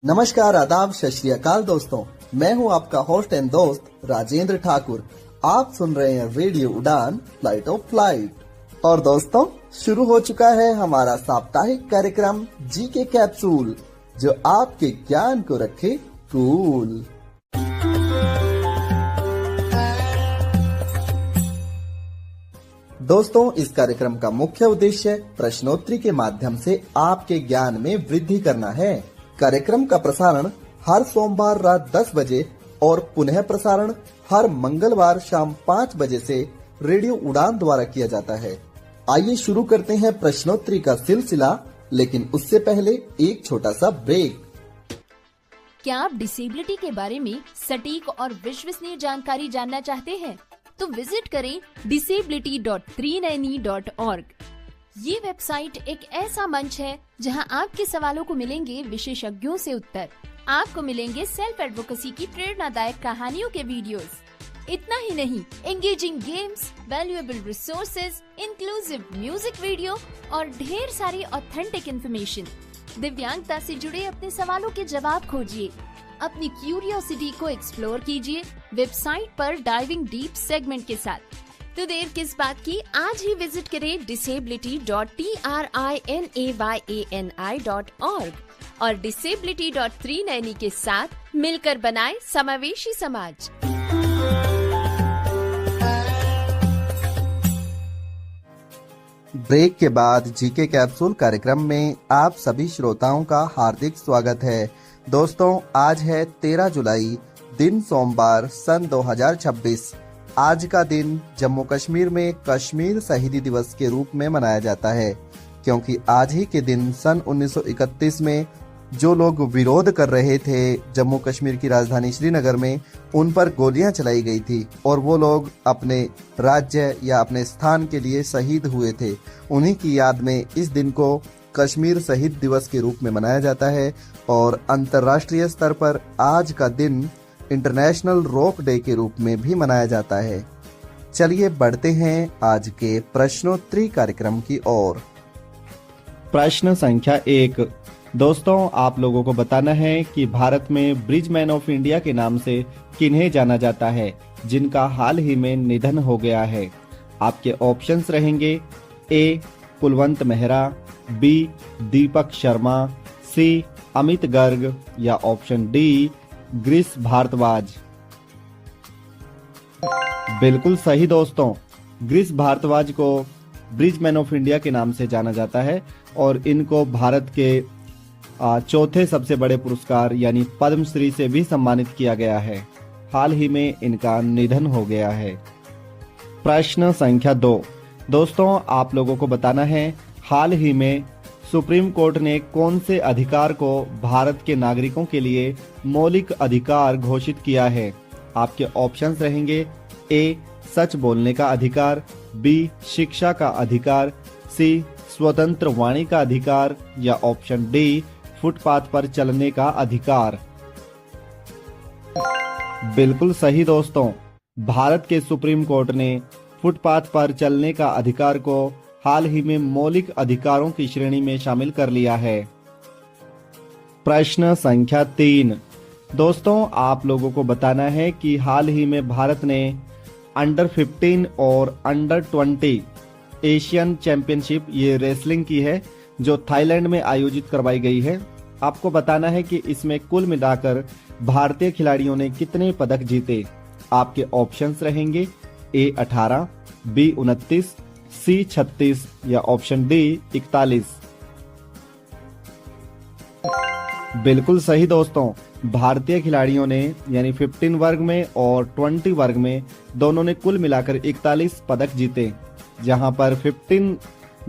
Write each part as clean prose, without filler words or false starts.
नमस्कार, आदाब, सत श्री अकाल दोस्तों। मैं हूं आपका होस्ट एंड दोस्त राजेंद्र ठाकुर। आप सुन रहे हैं रेडियो उड़ान फ्लाइट ऑफ फ्लाइट। और दोस्तों, शुरू हो चुका है हमारा साप्ताहिक कार्यक्रम जी के कैप्सूल, जो आपके ज्ञान को रखे कूल। दोस्तों, इस कार्यक्रम का मुख्य उद्देश्य प्रश्नोत्तरी के माध्यम से आपके ज्ञान में वृद्धि करना है। कार्यक्रम का प्रसारण हर सोमवार रात 10 बजे और पुनः प्रसारण हर मंगलवार शाम 5 बजे से रेडियो उड़ान द्वारा किया जाता है। आइए शुरू करते हैं प्रश्नोत्तरी का सिलसिला, लेकिन उससे पहले एक छोटा सा ब्रेक। क्या आप डिसेबिलिटी के बारे में सटीक और विश्वसनीय जानकारी जानना चाहते हैं? तो विजिट करें disability.390.org। ये वेबसाइट एक ऐसा मंच है जहां आपके सवालों को मिलेंगे विशेषज्ञों से उत्तर। आपको मिलेंगे सेल्फ एडवोकेसी की प्रेरणादायक कहानियों के वीडियोस। इतना ही नहीं, engaging games, valuable resources, inclusive music video और ढेर सारी ऑथेंटिक इन्फॉर्मेशन। दिव्यांगता से जुड़े अपने सवालों के जवाब खोजिए, अपनी क्यूरियोसिटी को एक्सप्लोर कीजिए वेबसाइट पर डाइविंग डीप सेगमेंट के साथ। तो देर किस बात की, आज ही विजिट करें disability.trinayani.org और disability.390 के साथ मिलकर बनाए समावेशी समाज। ब्रेक के बाद जीके कैप्सूल कार्यक्रम में आप सभी श्रोताओं का हार्दिक स्वागत है। दोस्तों, आज है 13 जुलाई, दिन सोमवार, सन 2026। आज का दिन जम्मू कश्मीर में कश्मीर शहीदी दिवस के रूप में मनाया जाता है, क्योंकि आज ही के दिन सन 1931 में जो लोग विरोध कर रहे थे जम्मू कश्मीर की राजधानी श्रीनगर में, उन पर गोलियां चलाई गई थी और वो लोग अपने राज्य या अपने स्थान के लिए शहीद हुए थे। उन्हीं की याद में इस दिन को कश्मीर शहीद दिवस के रूप में मनाया जाता है और अंतर्राष्ट्रीय स्तर पर आज का दिन इंटरनेशनल रॉक डे के रूप में भी मनाया जाता है। चलिए बढ़ते हैं आज के प्रश्नोत्तरी कार्यक्रम की ओर। प्रश्न संख्या 1। दोस्तों, आप लोगों को बताना है कि भारत में ब्रिजमैन ऑफ इंडिया के नाम से किन्हें जाना जाता है, जिनका हाल ही में निधन हो गया है। आपके ऑप्शंस रहेंगे ए. कुलवंत मेहरा, बी. दीपक शर्मा, सी. अमित गर्ग या ऑप्शन डी. ग्रीस भारद्वाज। बिल्कुल सही दोस्तों, ग्रीस भारद्वाज को ब्रिजमैन ऑफ इंडिया के नाम से जाना जाता है और इनको भारत के चौथे सबसे बड़े पुरस्कार यानी पद्मश्री से भी सम्मानित किया गया है। हाल ही में इनका निधन हो गया है। प्रश्न संख्या 2। दोस्तों, आप लोगों को बताना है हाल ही में सुप्रीम कोर्ट ने कौन से अधिकार को भारत के नागरिकों के लिए मौलिक अधिकार घोषित किया है। आपके ऑप्शंस रहेंगे ए. सच बोलने का अधिकार, बी. शिक्षा का अधिकार, सी. स्वतंत्र वाणी का अधिकार या ऑप्शन डी. फुटपाथ पर चलने का अधिकार। बिल्कुल सही दोस्तों, भारत के सुप्रीम कोर्ट ने फुटपाथ पर चलने का अधिकार को हाल ही में मौलिक अधिकारों की श्रेणी में शामिल कर लिया है। प्रश्न संख्या 3। दोस्तों, आप लोगों को बताना है कि हाल ही में भारत ने अंडर 15 और अंडर 20 एशियन चैंपियनशिप ये रेसलिंग की है, जो थाईलैंड में आयोजित करवाई गई है। आपको बताना है कि इसमें कुल मिलाकर भारतीय खिलाड़ियों ने कितने पदक जीते। आपके ऑप्शंस रहेंगे ए. 18, बी. 29, सी. 36 या ऑप्शन डी. 41। बिल्कुल सही दोस्तों, भारतीय खिलाड़ियों ने यानी 15 वर्ग में और 20 वर्ग में दोनों ने कुल मिलाकर 41 पदक जीते, जहां पर 15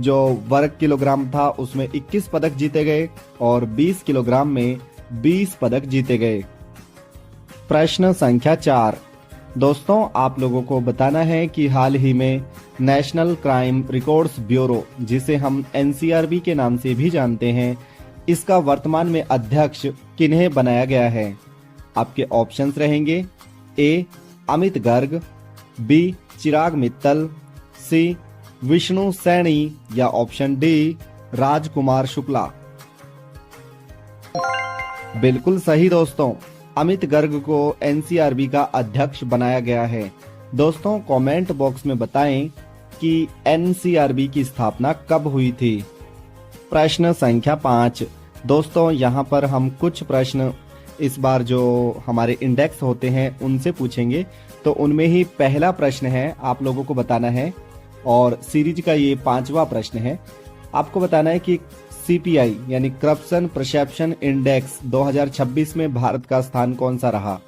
जो वर्ग किलोग्राम था उसमें 21 पदक जीते गए और 20 किलोग्राम में 20 पदक जीते गए। प्रश्न संख्या 4। दोस्तों, आप लोगों को बताना है कि हाल ही में नेशनल क्राइम रिकॉर्ड्स ब्यूरो, जिसे हम NCRB के नाम से भी जानते हैं, इसका वर्तमान में अध्यक्ष किन्हें बनाया गया है। आपके ऑप्शंस रहेंगे ए. अमित गर्ग, बी. चिराग मित्तल, सी. विष्णु सैनी या ऑप्शन डी. राजकुमार शुक्ला। बिल्कुल सही दोस्तों, अमित गर्ग को एनसीआरबी का अध्यक्ष बनाया गया है। दोस्तों कमेंट बॉक्स में बताएं कि एनसीआरबी की स्थापना कब हुई थी। प्रश्न संख्या 5। दोस्तों यहाँ पर हम कुछ प्रश्न इस बार जो हमारे इंडेक्स होते हैं उनसे पूछेंगे, तो उनमें ही पहला प्रश्न है आप लोगों को बताना है, और सीरीज का ये 5वां प्रश्न है। आपको बताना है कि सीपीआई यानी करप्शन परसेप्शन इंडेक्स 2026 में भारत का स्थान कौन सा रहा।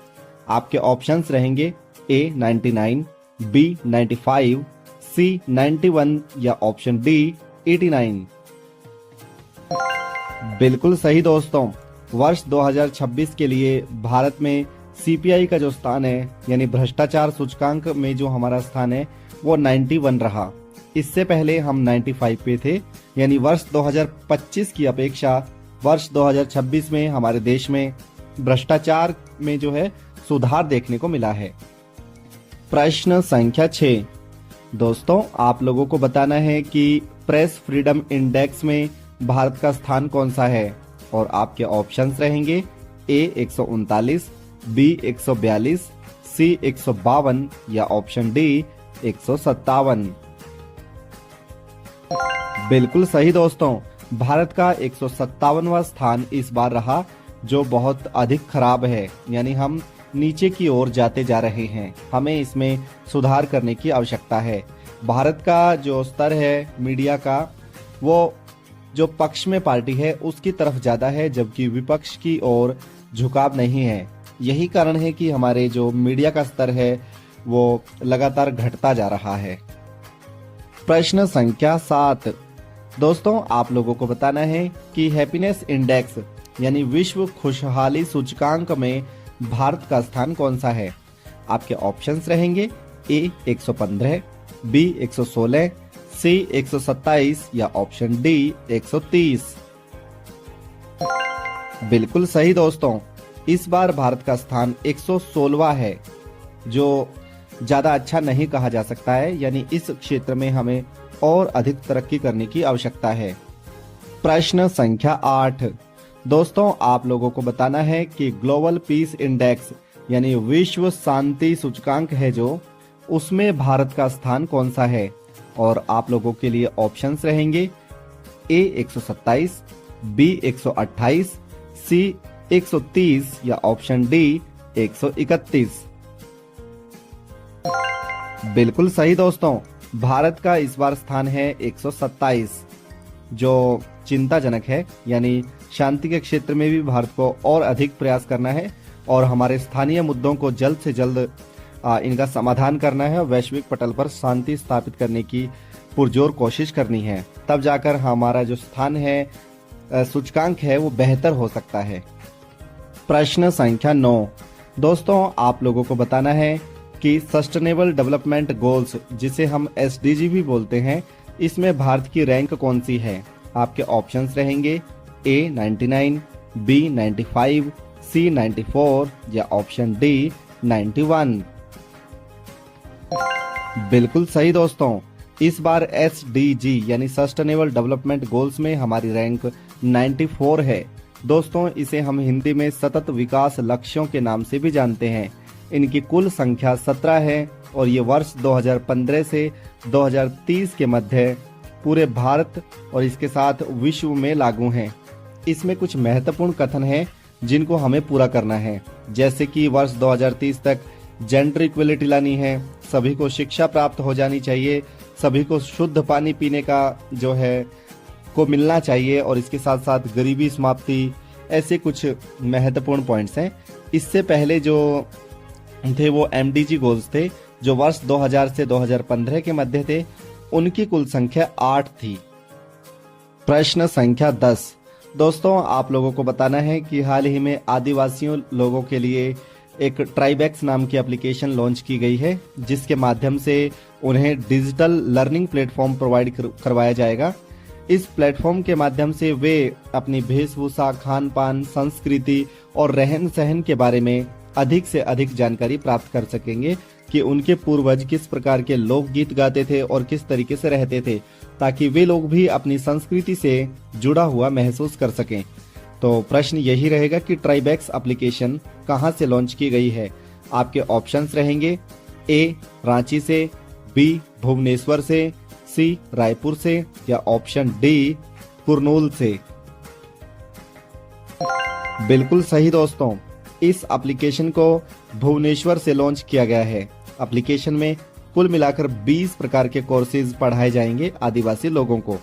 आपके ऑप्शंस रहेंगे ए 99, बी 95, सी 91 या ऑप्शन डी 89। बिल्कुल सही दोस्तों, वर्ष 2026 के लिए भारत में सीपीआई का जो स्थान है यानी भ्रष्टाचार सूचकांक में जो हमारा स्थान है वो 91 रहा। इससे पहले हम 95 पे थे, यानी वर्ष 2025 की अपेक्षा वर्ष 2026 में हमारे देश में भ्रष्टाचार में जो है सुधार देखने को मिला है। प्रश्न संख्या 6। दोस्तों आप लोगों को बताना है कि प्रेस फ्रीडम इंडेक्स में भारत का स्थान कौन सा है, और आपके ऑप्शंस रहेंगे ए 139, बी 142, सी 152 या ऑप्शन डी 157। बिल्कुल सही दोस्तों, भारत का 157वां स्थान इस बार रहा, जो बहुत अधिक खराब है, यानी हम नीचे की ओर जाते जा रहे हैं। हमें इसमें सुधार करने की आवश्यकता है। भारत का जो स्तर है मीडिया का, वो जो पक्ष में पार्टी है उसकी तरफ ज्यादा है, जबकि विपक्ष की ओर झुकाव नहीं है। यही कारण है कि हमारे जो मीडिया का स्तर है वो लगातार घटता जा रहा है। प्रश्न संख्या 7। दोस्तों आप लोगों को बताना है कि हैप्पीनेस इंडेक्स यानी विश्व खुशहाली सूचकांक में भारत का स्थान कौन सा है। आपके ऑप्शंस रहेंगे ए 115, बी 116, सी 127 या ऑप्शन डी 130। बिल्कुल सही दोस्तों, इस बार भारत का स्थान 116वां है, जो ज्यादा अच्छा नहीं कहा जा सकता है, यानी इस क्षेत्र में हमें और अधिक तरक्की करने की आवश्यकता है। प्रश्न संख्या 8। दोस्तों आप लोगों को बताना है कि ग्लोबल पीस इंडेक्स यानी विश्व शांति सूचकांक है जो, उसमें भारत का स्थान कौन सा है, और आप लोगों के लिए ऑप्शंस रहेंगे ए 127, बी 128, सी 130 या ऑप्शन डी 131। बिल्कुल सही दोस्तों, भारत का इस बार स्थान है 127, जो चिंताजनक है। यानी शांति के क्षेत्र में भी भारत को और अधिक प्रयास करना है, और हमारे स्थानीय मुद्दों को जल्द से जल्द इनका समाधान करना है, वैश्विक पटल पर शांति स्थापित करने की पुरजोर कोशिश करनी है। तब जाकर हमारा जो स्थान है सूचकांक है वो बेहतर हो सकता है। प्रश्न संख्या 9। दोस्तों आप लोगों को बताना है कि सस्टेनेबल डेवलपमेंट गोल्स, जिसे हम SDG भी बोलते हैं, इसमें भारत की रैंक कौन सी है। आपके ऑप्शंस रहेंगे ए 99, बी 95, सी 94 या ऑप्शन डी 91। बिल्कुल सही दोस्तों, इस बार SDG यानी सस्टेनेबल डेवलपमेंट गोल्स में हमारी रैंक 94 है। दोस्तों इसे हम हिंदी में सतत विकास लक्ष्यों के नाम से भी जानते हैं। इनकी कुल संख्या 17 है, और ये वर्ष 2015 से 2030 के मध्य पूरे भारत और इसके साथ विश्व में लागू हैं। इसमें कुछ महत्वपूर्ण कथन हैं जिनको हमें पूरा करना है, जैसे कि वर्ष 2030 तक जेंडर इक्वलिटी लानी है, सभी को शिक्षा प्राप्त हो जानी चाहिए, सभी को शुद्ध पानी पीने का जो है को मिलना चाहिए, और इसके साथ साथ गरीबी समाप्ति, ऐसे कुछ महत्वपूर्ण पॉइंट्स हैं। इससे पहले जो थे वो MDG गोल्स थे, जो वर्ष 2000 से 2015 के मध्य थे। उनकी कुल संख्या 8 थी। प्रश्न संख्या 10। दोस्तों आप लोगों को बताना है कि हाल ही में आदिवासियों लोगों के लिए एक ट्राइबेक्स नाम की एप्लीकेशन लॉन्च की गई है, जिसके माध्यम से उन्हें डिजिटल लर्निंग प्लेटफॉर्म प्रोवाइड करवाया जाएगा। इस प्लेटफॉर्म के माध्यम से वे अपनी वेशभूषा, खान पान, संस्कृति और रहन सहन के बारे में अधिक से अधिक जानकारी प्राप्त कर सकेंगे कि उनके पूर्वज किस प्रकार के लोकगीत गाते थे और किस तरीके से रहते थे, ताकि वे लोग भी अपनी संस्कृति से जुड़ा हुआ महसूस कर सकें। तो प्रश्न यही रहेगा कि ट्राइबैक्स एप्लीकेशन कहां से लॉन्च की गई है। आपके ऑप्शंस रहेंगे ए रांची से, बी भुवनेश्वर से, सी रायपुर से या ऑप्शन डी कुरनूल से। बिल्कुल सही दोस्तों, इस एप्लीकेशन को भुवनेश्वर से लॉन्च किया गया है। एप्लीकेशन में कुल मिलाकर 20 प्रकार के कोर्सेज पढ़ाए जाएंगे आदिवासी लोगों को।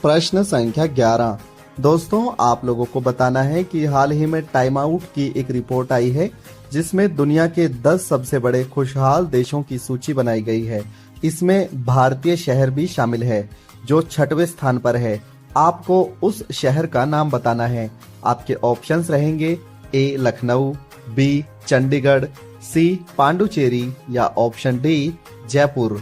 प्रश्न संख्या 11। दोस्तों, आप लोगों को बताना है कि हाल ही में टाइम आउट की एक रिपोर्ट आई है जिसमें दुनिया के 10 सबसे बड़े खुशहाल देशों की सूची बनाई गई है। इसमें भारतीय शहर भी शामिल है जो 6वें स्थान पर है। आपको उस शहर का नाम बताना है। आपके ऑप्शंस रहेंगे ए लखनऊ, बी चंडीगढ़, सी पांडुचेरी या ऑप्शन डी जयपुर।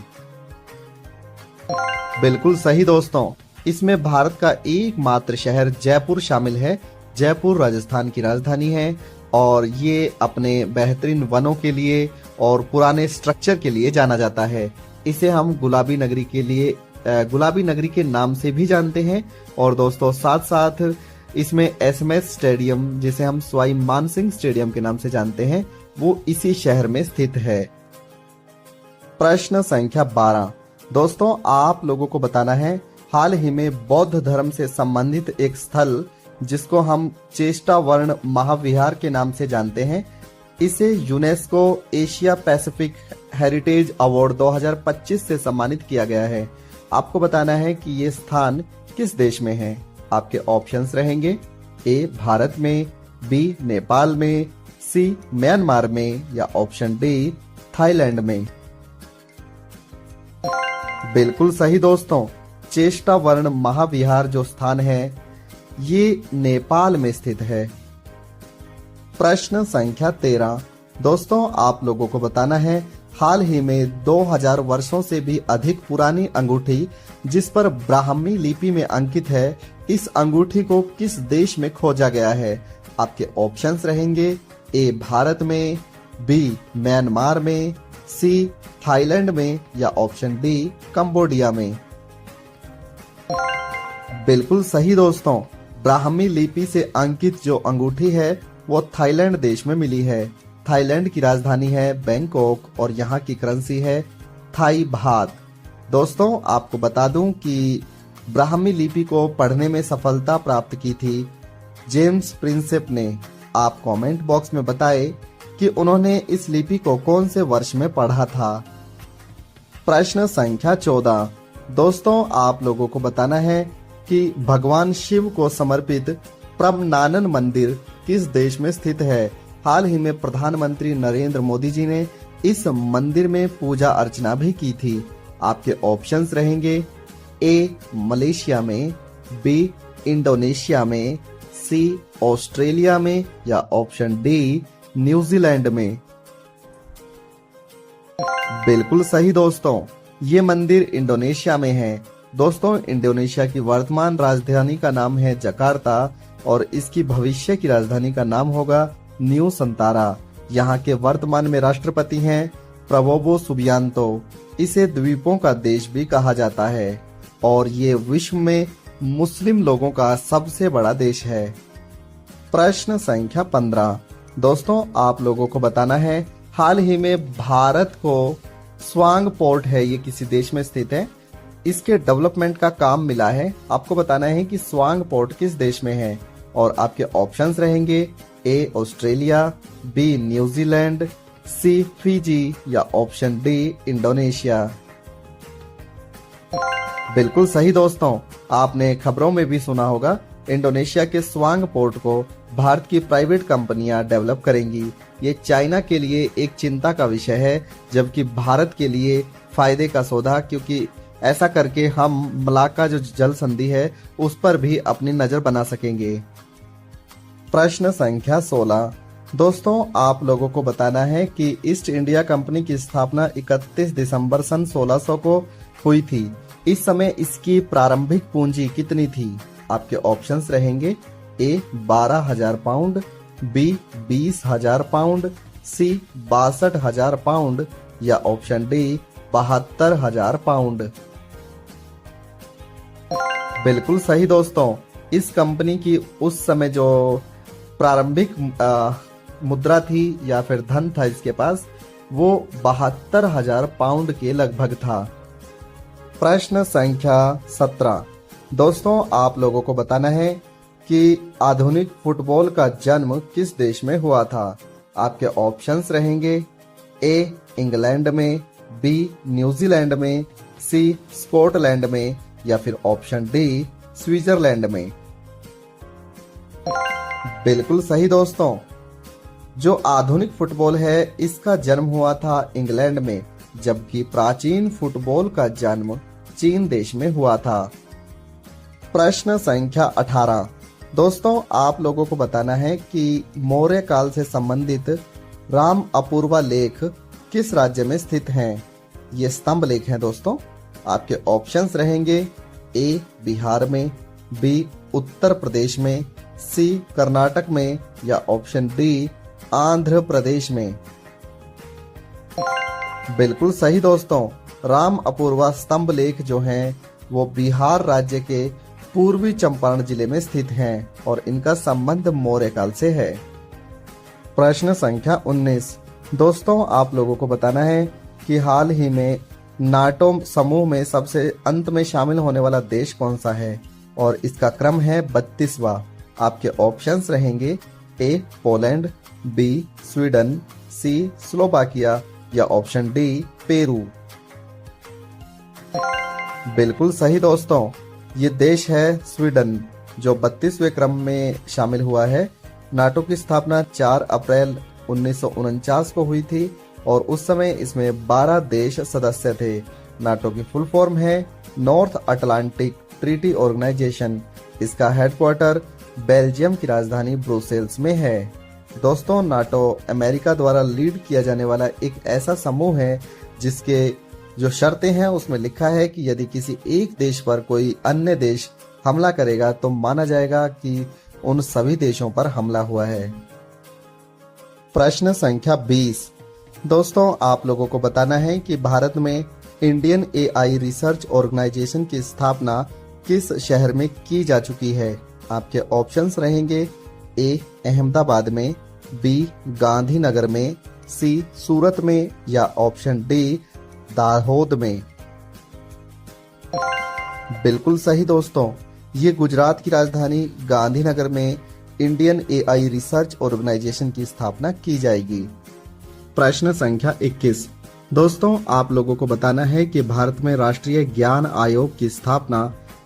बिल्कुल सही दोस्तों, इसमें भारत का एकमात्र शहर जयपुर शामिल है। जयपुर राजस्थान की राजधानी है और ये अपने बेहतरीन वनों के लिए और पुराने स्ट्रक्चर के लिए जाना जाता है। इसे हम गुलाबी नगरी के नाम से भी जानते हैं। और दोस्तों, साथ साथ इसमें एसएमएस स्टेडियम, जिसे हम सवाई मानसिंह स्टेडियम के नाम से जानते हैं, वो इसी शहर में स्थित है। प्रश्न संख्या 12। दोस्तों, आप लोगों को बताना है हाल ही में बौद्ध धर्म से संबंधित एक स्थल जिसको हम चेष्टा वर्ण महाविहार के नाम से जानते हैं, इसे UNESCO Asia Pacific heritage award 2025 से सम्मानित किया गया है। आपको बताना है कि ये स्थान किस देश में है। आपके ऑप्शंस रहेंगे ए भारत में, बी नेपाल में, सी म्यांमार में या ऑप्शन डी थाईलैंड में। बिल्कुल सही दोस्तों, चेष्टा वर्ण महाविहार जो स्थान है ये नेपाल में स्थित है। प्रश्न संख्या 13। दोस्तों, आप लोगों को बताना है हाल ही में 2000 वर्षों से भी अधिक पुरानी अंगूठी जिस पर ब्राह्मी लिपि में अंकित है, इस अंगूठी को किस देश में खोजा गया है। आपके ऑप्शंस रहेंगे ए भारत में, बी म्यांमार में, सी थाईलैंड में या ऑप्शन डी कंबोडिया में। बिल्कुल सही दोस्तों, ब्राह्मी लिपि से अंकित जो अंगूठी है वो थाईलैंड देश में मिली है। थाईलैंड की राजधानी है बैंकॉक और यहाँ की करेंसी है थाई बात। दोस्तों, आपको बता दूं कि ब्राह्मी लिपि को पढ़ने में सफलता प्राप्त की थी जेम्स प्रिंसेप ने। आप कमेंट बॉक्स में बताएं कि उन्होंने इस लिपि को कौन से वर्ष में पढ़ा था। प्रश्न संख्या 14। दोस्तों, आप लोगों को बताना है कि भगवान शिव को समर्पित प्रमनानन मंदिर किस देश में स्थित है। हाल ही में प्रधानमंत्री नरेंद्र मोदी जी ने इस मंदिर में पूजा अर्चना भी की थी। आपके ऑप्शंस रहेंगे ए मलेशिया में, बी इंडोनेशिया में, सी ऑस्ट्रेलिया में या ऑप्शन डी न्यूजीलैंड में। बिल्कुल सही दोस्तों, ये मंदिर इंडोनेशिया में है। दोस्तों, इंडोनेशिया की वर्तमान राजधानी का नाम है जकार्ता और इसकी भविष्य की राजधानी का नाम होगा न्यू संतारा। यहाँ के वर्तमान में राष्ट्रपति हैं प्रबोवो सुबियांतो। इसे द्वीपों का देश भी कहा जाता है और ये विश्व में मुस्लिम लोगों का सबसे बड़ा देश है। प्रश्न संख्या 15। दोस्तों, आप लोगों को बताना है हाल ही में भारत को स्वांग पोर्ट है, ये किसी देश में स्थित है, इसके डेवलपमेंट का काम मिला है। आपको बताना है कि स्वांग पोर्ट किस देश में है और आपके ऑप्शंस रहेंगे A Australia, B New Zealand, C Fiji या ऑप्शन डी इंडोनेशिया। बिल्कुल सही दोस्तों, आपने खबरों में भी सुना होगा इंडोनेशिया के स्वांग पोर्ट को भारत की प्राइवेट कंपनियां डेवलप करेंगी। ये चाइना के लिए एक चिंता का विषय है जबकि भारत के लिए फायदे का सौदा, क्योंकि ऐसा करके हम मलाक्का जो जल संधि है उस पर भी अपनी नजर बना सकेंगे। प्रश्न संख्या 16। दोस्तों, आप लोगों को बताना है कि ईस्ट इंडिया कंपनी की स्थापना 31 दिसंबर सन 1600 को हुई थी। इस समय इसकी प्रारंभिक पूंजी कितनी थी। आपके ऑप्शंस रहेंगे ए 12,000 पाउंड, बी 20,000 पाउंड, सी 62,000 पाउंड या ऑप्शन डी 72,000 पाउंड। बिल्कुल सही दोस्तों, इस कंपनी की उस समय जो प्रारंभिक मुद्रा थी या फिर धन था इसके पास, वो 72,000 पाउंड के लगभग था। प्रश्न संख्या 17। दोस्तों, आप लोगों को बताना है कि आधुनिक फुटबॉल का जन्म किस देश में हुआ था। आपके ऑप्शंस रहेंगे ए इंग्लैंड में, बी न्यूजीलैंड में, सी स्कॉटलैंड में या फिर ऑप्शन डी स्विट्जरलैंड में। बिल्कुल सही दोस्तों, जो आधुनिक फुटबॉल है इसका जन्म हुआ था इंग्लैंड में, जबकि प्राचीन फुटबॉल का जन्म चीन देश में हुआ था। प्रश्न संख्या 18। दोस्तों, आप लोगों को बताना है कि मौर्य काल से संबंधित राम अपूर्वा लेख किस राज्य में स्थित हैं। ये स्तंभ लेख हैं दोस्तों। आपके ऑप्शंस रहेंगे ए बिहार में, बी उत्तर प्रदेश में, सी कर्नाटक में या ऑप्शन डी आंध्र प्रदेश में। बिल्कुल सही दोस्तों, राम अपूर्वा स्तंभ लेख जो हैं वो बिहार राज्य के पूर्वी चंपारण जिले में स्थित हैं और इनका संबंध मौर्य काल से है। प्रश्न संख्या 19। दोस्तों, आप लोगों को बताना है कि हाल ही में नाटो समूह में सबसे अंत में शामिल होने वाला देश कौन सा है और इसका क्रम है 32वां। आपके ऑप्शंस रहेंगे ए पोलैंड, बी स्वीडन, सी स्लोवाकिया या ऑप्शन डी पेरू। बिल्कुल सही दोस्तों, ये देश है स्वीडन जो 32वें क्रम में शामिल हुआ है। नाटो की स्थापना 4 अप्रैल 1949 को हुई थी और उस समय इसमें 12 देश सदस्य थे। नाटो की फुल फॉर्म है नॉर्थ अटलांटिक ट्रीटी ऑर्गेनाइजेशन। इसका हेडक्वार्टर बेल्जियम की राजधानी ब्रुसेल्स में है। दोस्तों, नाटो अमेरिका द्वारा लीड किया जाने वाला एक ऐसा समूह है जिसके जो शर्तें हैं उसमें लिखा है कि यदि किसी एक देश पर कोई अन्य देश हमला करेगा तो माना जाएगा कि उन सभी देशों पर हमला हुआ है। प्रश्न संख्या 20। दोस्तों, आप लोगों को बताना है कि भारत में इंडियन एआई रिसर्च ऑर्गेनाइजेशन की स्थापना किस शहर में की जा चुकी है। आपके ऑप्शंस रहेंगे ए अहमदाबाद में, बी गांधीनगर में, सी सूरत में या ऑप्शन डी दाहोद में। बिल्कुल सही दोस्तों, ये गुजरात की राजधानी गांधीनगर में इंडियन एआई रिसर्च ऑर्गेनाइजेशन की स्थापना की जाएगी। प्रश्न संख्या 21। दोस्तों, आप लोगों को बताना है कि भारत में राष्ट्रीय ज्ञान आयोग की स्थापना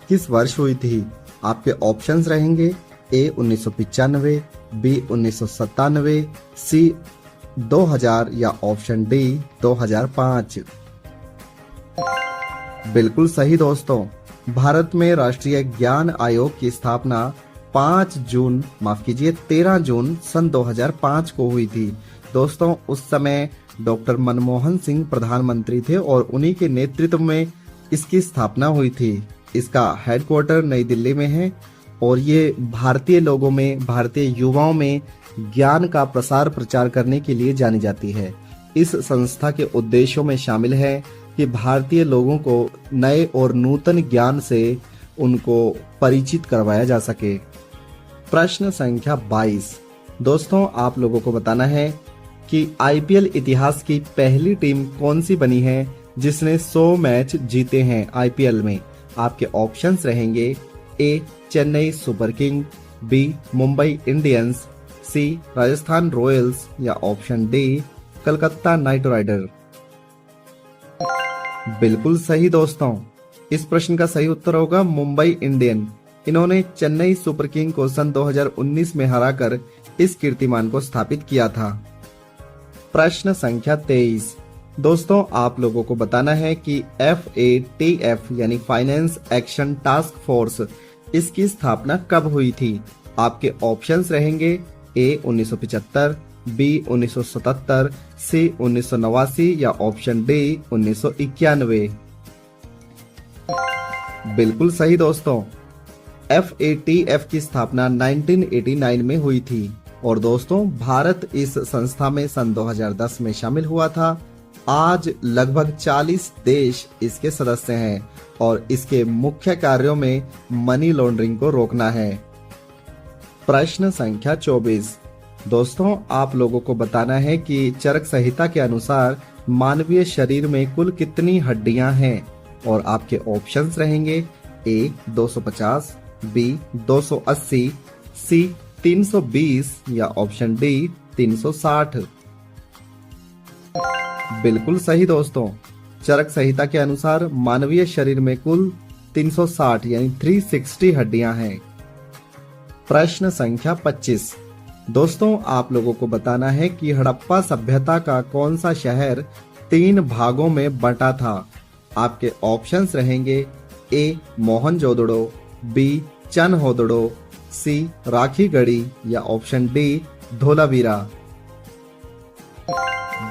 किस वर्ष हुई थी। आपके ऑप्शंस रहेंगे ए 1995, बी 1997, सी 2000 या ऑप्शन डी 2005। बिल्कुल सही दोस्तों, भारत में राष्ट्रीय ज्ञान आयोग की स्थापना 13 जून सन 2005 को हुई थी। दोस्तों, उस समय डॉक्टर मनमोहन सिंह प्रधानमंत्री थे और उन्हीं के नेतृत्व में इसकी स्थापना हुई थी। इसका हेडक्वार्टर नई दिल्ली में है और ये भारतीय लोगों में, भारतीय युवाओं में ज्ञान का प्रसार प्रचार करने के लिए जानी जाती है। इस संस्था के उद्देश्यों में शामिल है कि भारतीय लोगों को नए और नूतन ज्ञान से उनको परिचित करवाया जा सके। प्रश्न संख्या 22। दोस्तों, आप लोगों को बताना है कि आईपीएल इतिहास की पहली टीम कौन सी बनी है जिसने 100 मैच जीते हैं आईपीएल में। आपके ऑप्शंस रहेंगे A Chennai super king, B Mumbai Indians, C Rajasthan royals या option D Calcutta knight rider. बिल्कुल सही दोस्तों, इस प्रश्न का सही उत्तर होगा मुंबई इंडियन। इन्होंने चेन्नई सुपर किंग को सन 2019 में हराकर इस कीर्तिमान को स्थापित किया था। प्रश्न संख्या 23। दोस्तों, आप लोगों को बताना है कि FATF यानी फाइनेंस एक्शन टास्क फोर्स, इसकी स्थापना कब हुई थी। आपके ऑप्शंस रहेंगे ए 1975, बी 1977, सी 1989 या ऑप्शन डी 1991। बिल्कुल सही दोस्तों, FATF की स्थापना 1989 में हुई थी और दोस्तों, भारत इस संस्था में सन 2010 में शामिल हुआ था। आज लगभग 40 देश इसके सदस्य हैं और इसके मुख्य कार्यों में मनी लॉन्ड्रिंग को रोकना है। प्रश्न संख्या 24। दोस्तों, आप लोगों को बताना है कि चरक संहिता के अनुसार मानवीय शरीर में कुल कितनी हड्डियां हैं और आपके ऑप्शंस रहेंगे ए 250, बी 280, सी 320 या ऑप्शन डी 360। बिल्कुल सही दोस्तों, चरक संहिता के अनुसार मानवीय शरीर में कुल 360 यानी 360 हड्डियां हैं। प्रश्न संख्या 25। दोस्तों, आप लोगों को बताना है कि हड़प्पा सभ्यता का कौन सा शहर 3 भागों में बंटा था। आपके ऑप्शंस रहेंगे ए मोहनजोदड़ो, बी चनहोदड़ो, सी राखीगढ़ी या ऑप्शन डी धोलावीरा।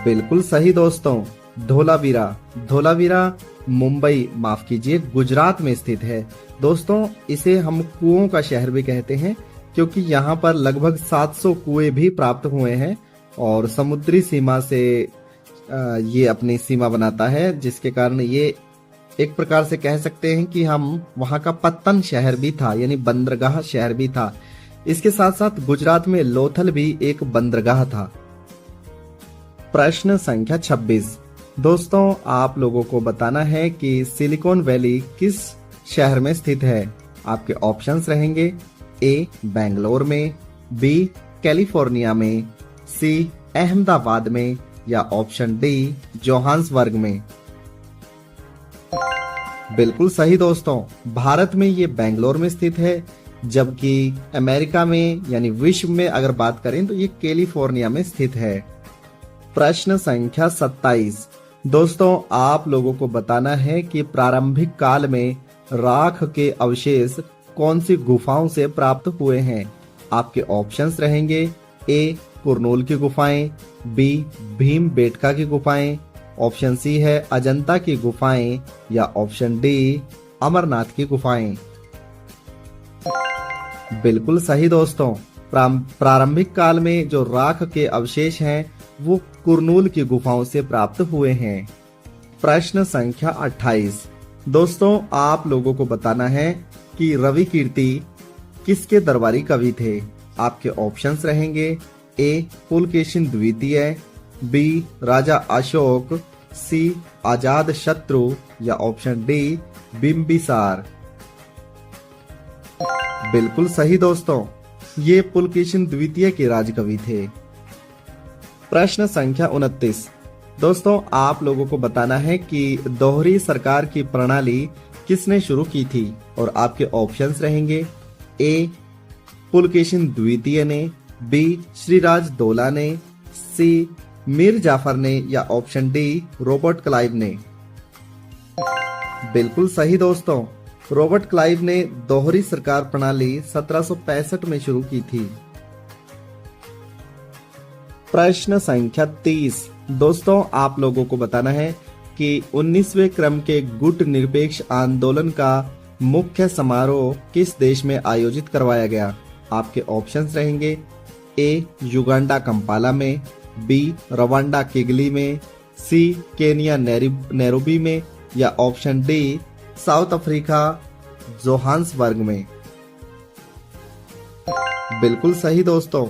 बिल्कुल सही दोस्तों, धोलावीरा मुंबई माफ कीजिए गुजरात में स्थित है। दोस्तों, इसे हम कुओं का शहर भी कहते हैं क्योंकि यहाँ पर लगभग 700 कुएं भी प्राप्त हुए हैं और समुद्री सीमा से ये अपनी सीमा बनाता है, जिसके कारण ये एक प्रकार से कह सकते हैं कि हम वहाँ का पत्तन शहर भी था यानी बंदरगाह शहर भी था। इसके साथ साथ गुजरात में लोथल भी एक बंदरगाह था। प्रश्न संख्या 26। दोस्तों, आप लोगों को बताना है कि सिलिकॉन वैली किस शहर में स्थित है। आपके ऑप्शंस रहेंगे ए बेंगलोर में, बी कैलिफोर्निया में, सी अहमदाबाद में या ऑप्शन डी जोहान्सबर्ग में। बिल्कुल सही दोस्तों, भारत में ये बेंगलोर में स्थित है, जबकि अमेरिका में यानी विश्व में अगर बात करें तो ये कैलिफोर्निया में स्थित है। प्रश्न संख्या 27। दोस्तों, आप लोगों को बताना है कि प्रारंभिक काल में राख के अवशेष कौन सी गुफाओं से प्राप्त हुए हैं। आपके ऑप्शंस रहेंगे ए कुरनूल की गुफाएं, बी भीमबेटका की गुफाएं, ऑप्शन सी है अजंता की गुफाएं या ऑप्शन डी अमरनाथ की गुफाएं। बिल्कुल सही दोस्तों, प्रारंभिक काल में जो राख के अवशेष हैं वो कुरनूल की गुफाओं से प्राप्त हुए हैं। प्रश्न संख्या 28। दोस्तों, आप लोगों को बताना है कि रवि कीर्ति किसके दरबारी कवि थे। आपके ऑप्शंस रहेंगे ए पुलकेशिन द्वितीय, बी राजा अशोक, सी आजाद शत्रु या ऑप्शन डी बिंबिसार। बिल्कुल सही दोस्तों, ये पुलकेशिन द्वितीय के राजकवि थे। प्रश्न संख्या 29। दोस्तों, आप लोगों को बताना है कि दोहरी सरकार की प्रणाली किसने शुरू की थी और आपके ऑप्शंस रहेंगे ए पुलकेशिन द्वितीय ने, बी श्रीराजदौला ने, सी मीर जाफर ने या ऑप्शन डी रॉबर्ट क्लाइव ने। बिल्कुल सही दोस्तों, रॉबर्ट क्लाइव ने दोहरी सरकार प्रणाली 1765 में शुरू की थी। प्रश्न संख्या 30। दोस्तों, आप लोगों को बताना है कि 19वें क्रम के गुट निरपेक्ष आंदोलन का मुख्य समारोह किस देश में आयोजित करवाया गया। आपके ऑप्शंस रहेंगे ए युगांडा कंपाला में, बी रवांडा किगली में, सी केनिया नैरोबी में या option D south Africa Johannesburg में। बिल्कुल सही दोस्तों,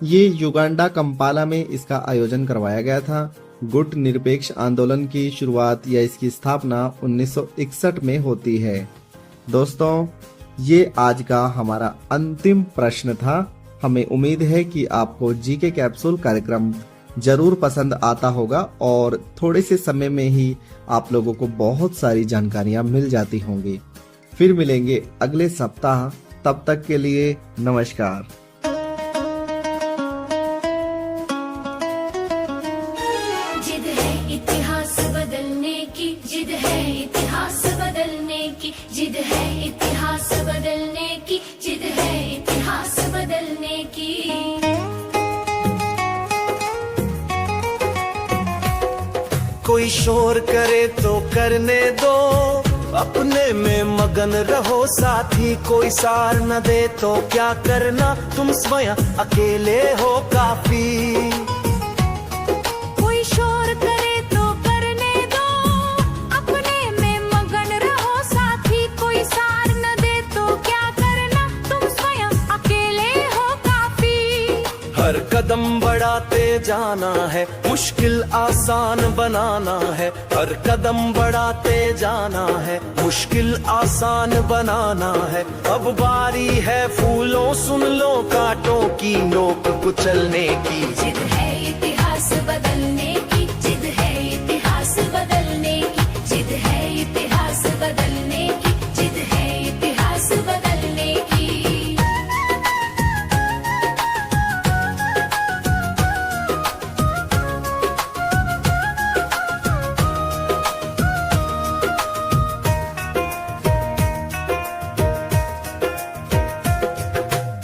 ये युगांडा कंपाला में इसका आयोजन करवाया गया था। गुट निरपेक्ष आंदोलन की शुरुआत या इसकी स्थापना 1961 में होती है। दोस्तों, ये आज का हमारा अंतिम प्रश्न था। हमें उम्मीद है कि आपको जीके कैप्सूल कार्यक्रम जरूर पसंद आता होगा और थोड़े से समय में ही आप लोगों को बहुत सारी जानकारियां मिल जाती होंगी। फिर मिलेंगे अगले सप्ताह, तब तक के लिए नमस्कार। जिद है इतिहास बदलने की, जिद है इतिहास बदलने की, जिद है इतिहास बदलने की, जिद है इतिहास बदलने की। कोई शोर करे तो करने दो, अपने में मगन रहो साथी। कोई सार न दे तो क्या करना, तुम स्वयं अकेले हो काफी। कोई शोर करे तो कदम बढ़ाते जाना है, मुश्किल आसान बनाना है। हर कदम बढ़ाते जाना है, मुश्किल आसान बनाना है। अब बारी है फूलों सुन लो कांटों की, नोक कुचलने की। जिद है इतिहास बदलने की, जिद है इतिहास बदलने की, जिद है इतिहास बदलने की, जिद है इतिहास बदलने की।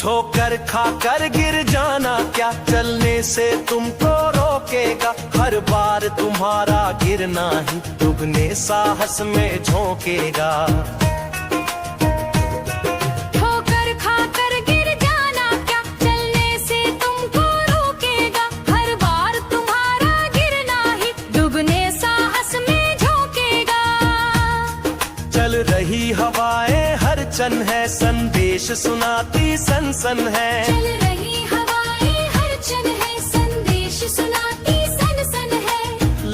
ठोकर खाकर गिर जाना क्या चलने से तुमको रोकेगा। हर बार तुम्हारा गिरना ही दुगने साहस में झोंकेगा। ठोकर खाकर गिर जाना क्या चलने से तुमको रोकेगा। हर बार तुम्हारा गिरना ही दुगने साहस में झोंकेगा। चल रही हवाएं हर चन है, संदेश सुनाती सनसन है। चल रही हवाएं हर चन है, संदेश सुनाती सनसन है।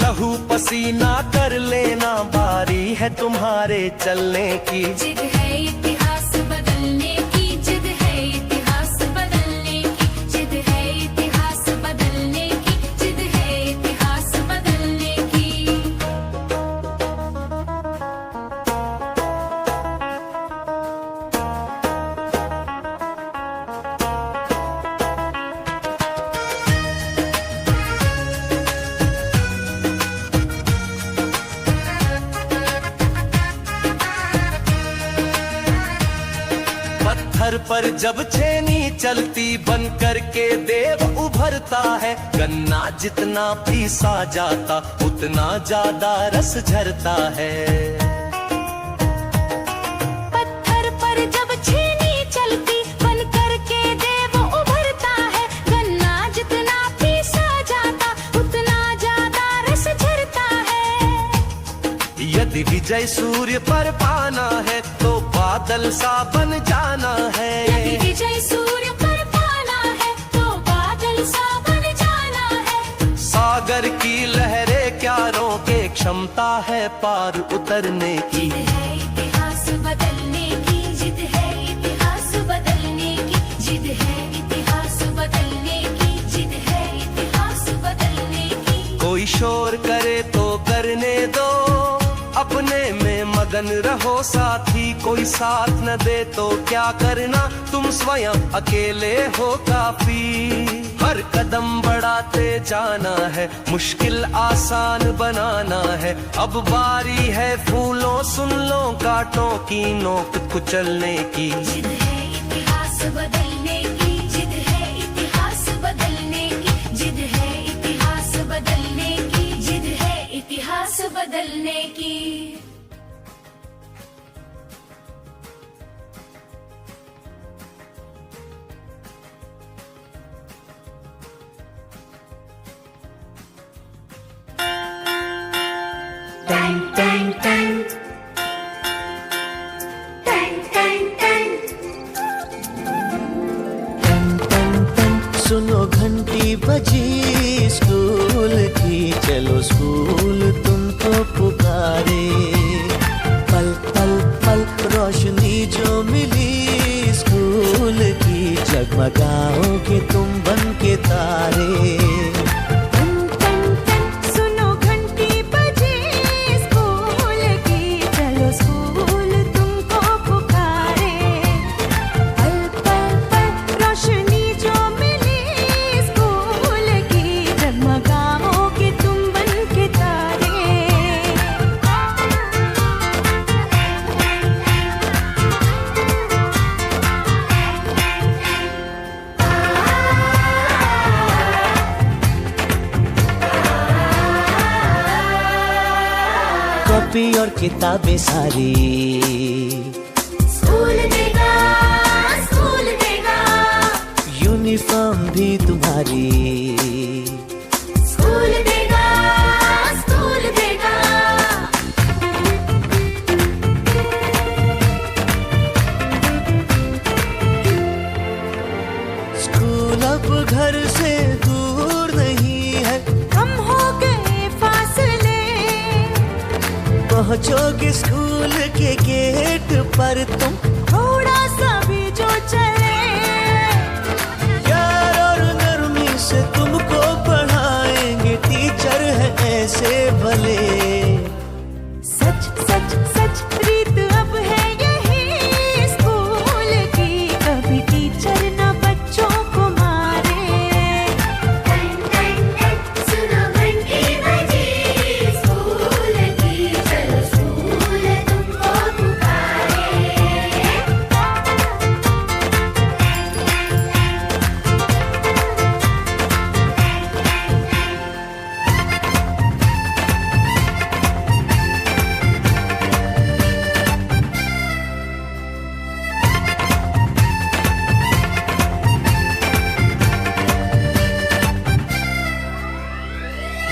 लहू पसीना कर लेना, बारी है तुम्हारे चलने की। जिद है इतिहास बदलने की, जिद है इतिहास बदलने की, जिद है इतिहास बदलने की, जिद है इतिहास बदलने की। पत्थर पर जब छेनी चलती बन करके देव उभरता है। गन्ना जितना पीसा जाता उतना ज्यादा रस झरता है। पत्थर पर जब छेनी चलती बन करके देव उभरता है। गन्ना जितना पीसा जाता उतना ज्यादा रस झरता है। यदि विजय सूर्य पर पाना है तो बादल सा बन जाना है। यदि विजय सूर्य पर पाना है तो बादल सा बन जाना है। सागर की लहरें क्या रोके, क्षमता है पार उतरने की। जिद है इतिहास बदलने की, जिद है इतिहास बदलने की, जिद है इतिहास बदलने की, जिद है इतिहास बदलने की। कोई शोर करे तो करने दो, अपने में मगन रहो साथी। कोई साथ न दे तो क्या करना, तुम स्वयं अकेले हो काफी। हर कदम बढ़ाते जाना है, मुश्किल आसान बनाना है। अब बारी है फूलों सुन लो कांटों की, नोक कुचलने की। जिद है इतिहास बदलने की, जिद है इतिहास बदलने की, जिद है इतिहास बदलने की, जिद है इतिहास बदलने की। Tang tang tang, tang tang tang, सुनो घंटी बजी स्कूल की, चलो स्कूल तुमको पुकारे। पल पल पल रोशनी जो मिली स्कूल की, जगमगाओगे तुम बन के तारे। सुनो घंटी बजी स्कूल की, चलो स्कूल तुमको पुकारे। पल पल पल रोशनी जो मिली स्कूल की, जगमगाओगे तुम बन के तारे। कॉपी और किताबें सारी स्कूल देगा, स्कूल देगा, यूनिफॉर्म भी तुम्हारी। स्कूल देगा, स्कूल देगा। स्कूल अब घर से पहुंचोगे स्कूल के गेट पर तुम, थोड़ा सा भी जो चले प्यार और नरमी से तुमको पढ़ाएंगे, टीचर है ऐसे भले। सच सच सच प्रीत अब है यही स्कूल की, कभी टीचर न बच्चों को मारे। सुनो घंटी बजी स्कूल की, चलो स्कूल तुमको पुकारे।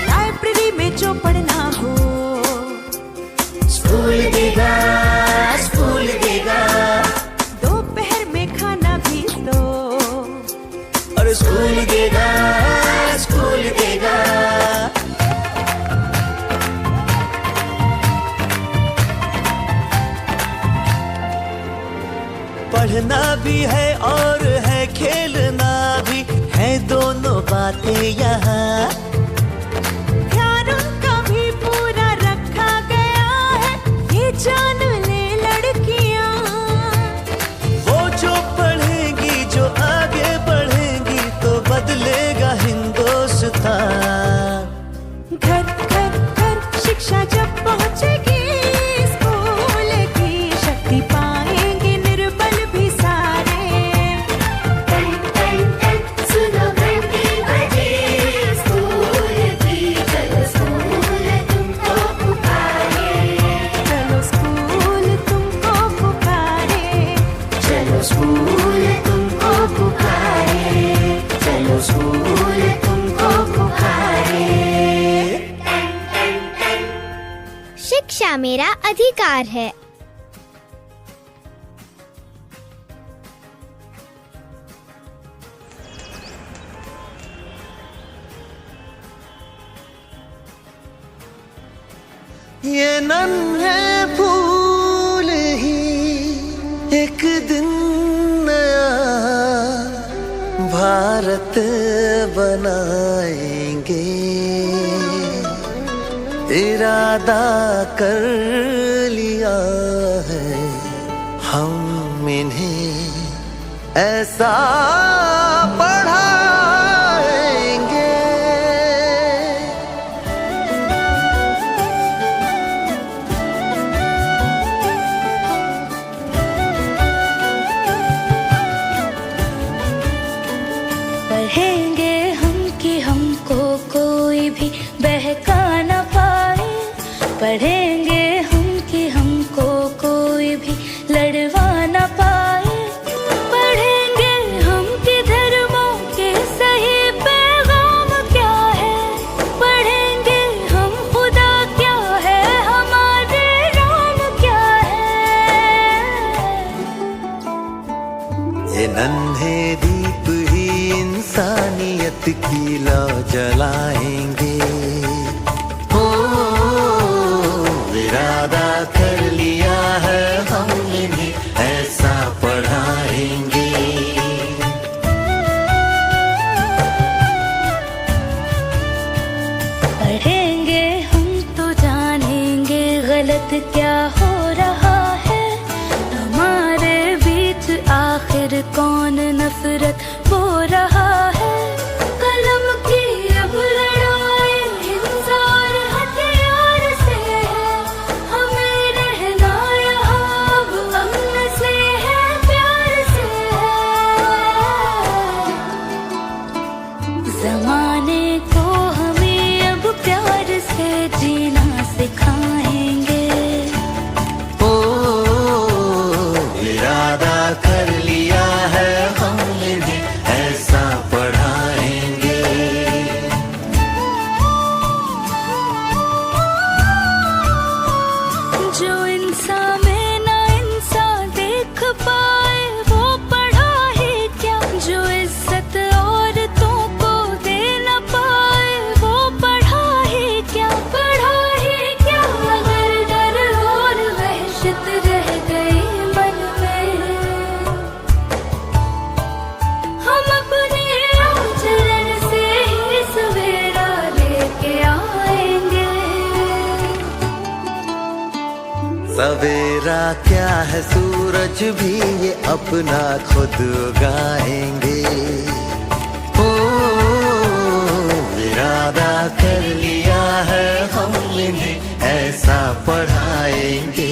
लाइब्रेरी में जो पढ़ना हो स्कूल देगा, स्कूल देगा, दोपहर में खाना भी तो और स्कूल देगा, स्कूल देगा। पढ़ना भी है और है खेलना भी है, दोनों बातें यहाँ। ध्यान उनका भी पूरा रखा गया है, ये जान ले लड़कियां। वो जो पढ़ेंगी, जो आगे बढ़ेंगी, तो बदलेगा हिंदुस्तान। घर घर घर शिक्षा जब पहुंचेगी स्कूल की, शक्ति पाएंगे निर्बल भी सारे। सुनो घंटी बजी स्कूल की, चलो स्कूल तुमको पुकारे। चलो स्कूल तुमको पुकारे, चलो स्कूल तुमको पुकारे, चलो स्कूल तुमको पुकारे। शिक्षा मेरा अधिकार है। ये नन्हे फूल ही एक दिन नया भारत बनाएंगे, इरादा कर लिया है हम इन्हें ऐसा पढ़ाएंगे। पढ़ेंगे हम कि हमको कोई भी बहका न पाए, पढ़ेंगे हम कि हमको कोई भी लड़वा न पाए, पढ़ेंगे हम कि धर्मों के सही पैगाम क्या है, पढ़ेंगे हम खुदा क्या है, हमारे राम क्या है। ये नन्हे दीप ही इंसानियत की लौ जलाएंगे। हो इरादा कर लिया है हम इन्हें ऐसा पढ़ाएंगे। पढ़ेंगे हम तो जानेंगे गलत क्या हो रहा है, हमारे बीच आखिर कौन नफरत बो रहा है। कलम की अब लड़ाई हिंसा और हथियार से है, हमें रहना यहाँ अब अमन से है, प्यार से है। जमाने को हमें अब प्यार से जीना सिखाएंगे। ओ इरादा कर लिया है हम इन्हें ऐसा पढ़ाएंगे। जो इंसान में ना इंसान देख पाए वो पढ़ा ही क्या, जो इज्जत औरतों को दे न पाए वो पढ़ा ही क्या, पढ़ा ही क्या। सवेरा क्या है सूरज भी ये अपना खुद उगाएंगे। ओ इरादा कर लिया है हमने ऐसा पढ़ाएंगे।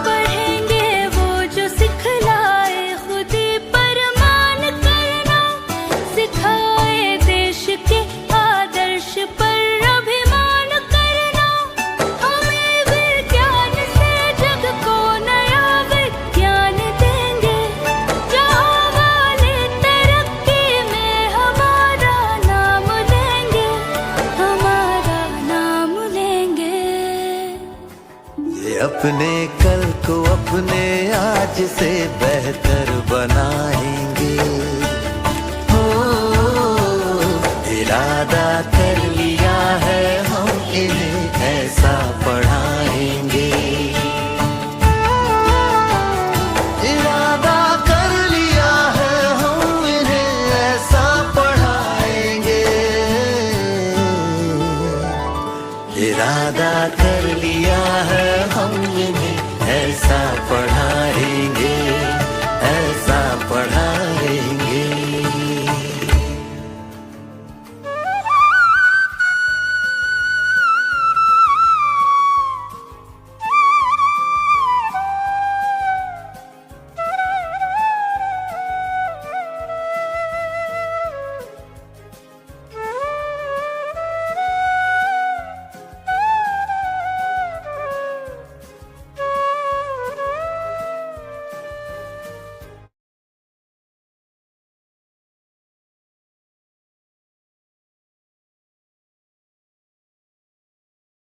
पढ़ेंगे वो जो सिखलाए खुद ही परमान करना, सिखाए देश के आदर्श पर अभिमान करना। हमें विज्ञान से जग को नया विज्ञान देंगे, जहाँ वाले तरक्की में हमारा नाम लेंगे, हमारा नाम लेंगे। ये अपने कल को अपने आज से बेहतर बनाएंगे। हो इरादा